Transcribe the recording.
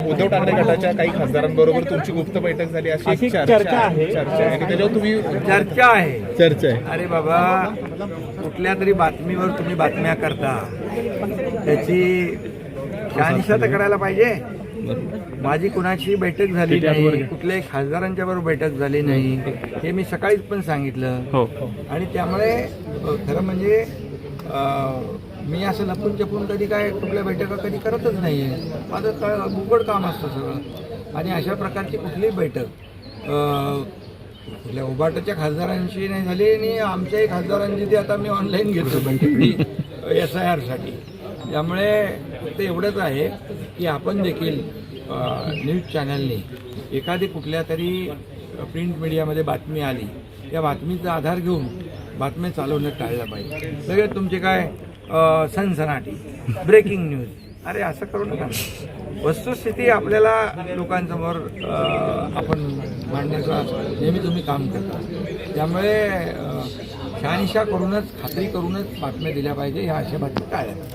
उद्धव ठाकरे गटाच्या काही खासदारांबरोबर तुमची गुप्त बैठक झाली अशी एक चर्चा आहे आणि त्याच्यावर तुम्ही चर्चा आहे. चर्चा आहे. अरे बाबा, कुठल्या तरी बातमीवर तुम्ही बातम्या करता, त्याची शहानिशा तर करायला पाहिजे. माझी कुणाची बैठक झाली नाही, कुठल्याही खासदारांच्या बरोबर बैठक झाली नाही, हे मी सकाळीच पण सांगितलं. आणि त्यामुळे खरं म्हणजे मी असं लपून चपून कधी काय कुठल्या बैठका कधी करतच नाहीये. माझं उघड काम असतं सगळं. आणि अशा प्रकारची कुठलीही बैठक कुठल्या उभाटाच्या खासदारांशी नाही झाली आणि आमच्याही खासदारांची ती आता मी ऑनलाईन घेतो बैठकी SIR साठी. त्यामुळे फक्त एवढंच आहे की आपण देखील न्यूज चॅनलने एखादी कुठल्या तरी प्रिंट मीडियामध्ये बातमी आली, त्या बातमीचा आधार घेऊन बातम्या चालवणं टाळलं पाहिजे. सगळे तुमचे काय सनसनाटी ब्रेकिंग न्यूज, अरे असं करू नका. वस्तुस्थिती आपल्याला लोकांसमोर आपण मांडण्याचा नेहमी तुम्ही काम करता. त्यामुळे शहानिशा करूनच, खात्री करूनच बातम्या दिल्या पाहिजे. ह्या अशा बातम्या टाळल्या.